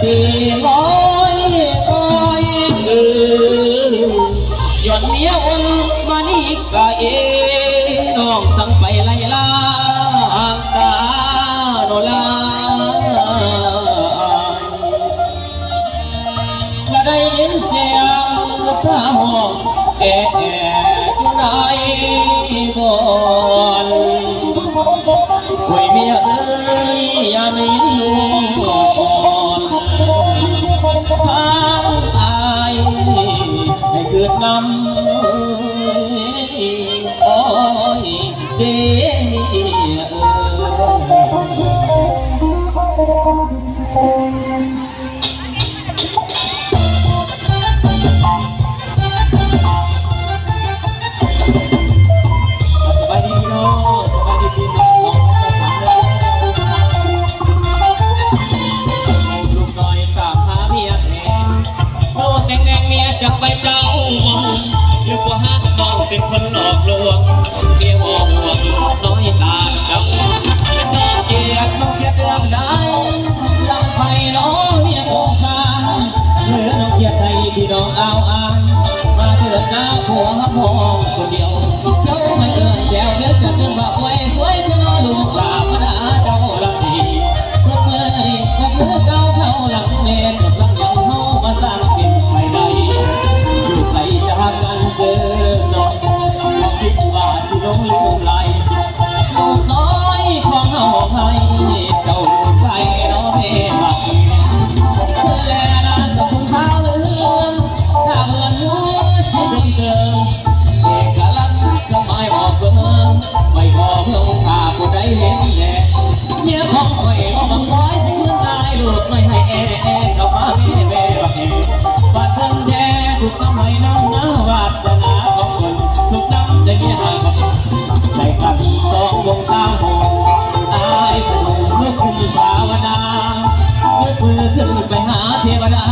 ติลอยลอยย้อนเมียอุ่นมานี่กะน้องสั่งไปไล่ล่างตาโนลาและได้ยินเสียงท่าห้องอยู่ในบ่อนโอ้ยเมียเอ้ยอย่าในลูกทางอายให้เกิดนำโอ้ยเด้จะไปเจ้ามองหรือว่าหากน้องเป็นคนหลอกลวงเมียมองห่วงน้อยตาดำเป็นน้องเกลียดน้องเกลียดเรื่องใดสั่งไปน้องเมียคงคาหรือน้องเกลียดใดพี่น้องเอาอ่านมาเถิดหน้าผัวมองคนเดียวเจ้าไม่เอื้อนแก้วเลือดจะเดินแบบไว้สวยเธอน้อยลูกหลาพนาเจ้าลักดีพวกเมื่อนี่พวกเมื่อเก่าเข้าหลังเลนสั่งยังเฮามาสร้างเป็นไปได้ใส่จากกันเสือน้อยบอกคิดว่าสิลงลืมไหลลูกน้อยของเอาให้เจ้าใส่น้องเอ๋บักเสื้อแลนาสกุลขาวเหลืองหน้าเหมือนหัวสิเดินเกินเอกลักษณ์ก็ไม่บอกเบิ่งไม่บอกเบิ่งถ้าผู้ใดเห็นแน่เมียของข่อยก็บังคอยสิคืนได้ลูกไม่ให้กับมาแม่บักเอ๋บาดเทิงแท้ถูกทำให้น้ำหน้าวาสนาของคนถูกน้ำได้เมียหักใจกัน2 โมง 3 โมงอายสนุกลุกขึ้นภาวนายกมือขึ้นไปหาเทวดา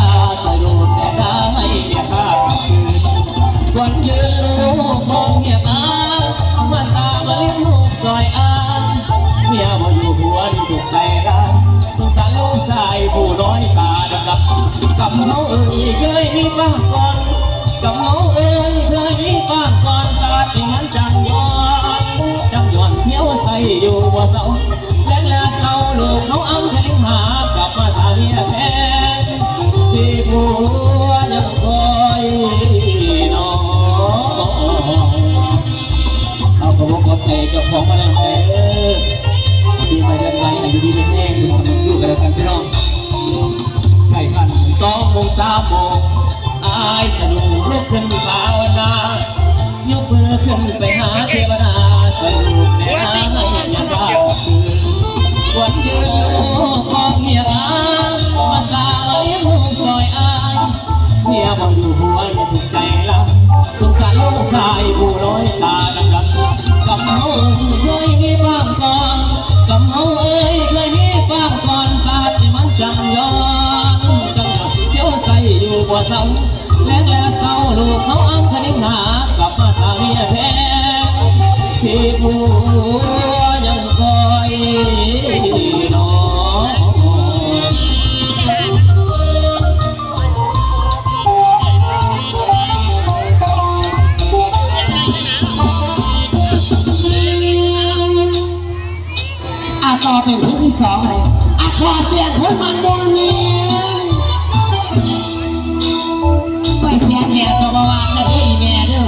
สรุปแต่ได้เมียข้าคืนวันยืนลูกมองเมียตามาสามาเลี้ยงลูกซอยอ้างเมียบ่อยู่หัวนี่ถูกใจร้ายสงสารลูกชายผู้น้อยตาดำกับเขาเคยมีบ้างก่อนกับเขาเคยมีบ้างก่อนสาดที่มันจังย้อนเที่ยวใส่อยู่บ่เศร้าและเศร้าลูกเขาอ้ำฉันหากลับมาสาเมียแทนที่ผัวยังคอยน้องเอากระบอกกับใจกับของมาแล้วแต่ที่ไม่ได้ไรแต่อยู่ดีเป็นแห้งอยู่ทำสู้กันแล้วกันพี่น้องใกล้กัน2 โมง 3 โมงอายสนุกลุกขึ้นภาวนายกมือขึ้นไปหาเทวดาสรุปแน่ให้ยังได้คืนวันยืนลูกมองเมียตามาสามาเลี้ยงลูกซอยอายเมียบอกอยู่หัวนี่ถูกใจละสงสารลูกชายผู้น้อยตาดำกับเขาเคยมีบ้างก่อนกับเขาเคยมีบ้างก่อนสาดที่มันจังย้อนเที่ยวใส่อยู่บ่เศร้าและเศร้าลูกเขาอ้ำคณิหากลับมาสามีแท้ที่ผัวยังคอยน้องต่อเป็นที่2เลยขอเสียงคนมันบนนี้ไปเสียงแหบตัวบวานและพี่แม่ด้วย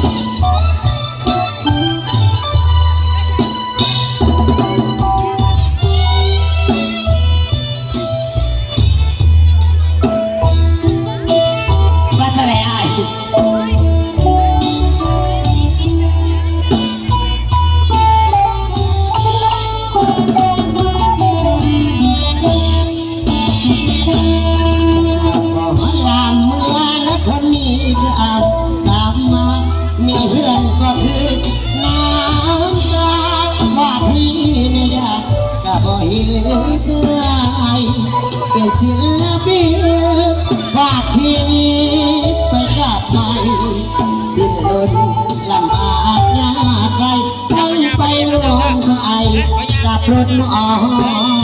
ว่าจะได้อ้ายมีเพื่อนก็คือน้ำตาว่าที่ไม่อยากก็บ่เห็นใจเป็นศิลปินฝากชีวิตไปกับใครดิ้นรนลำบากยากไกลต้องไปลงไอกับรถอ้อ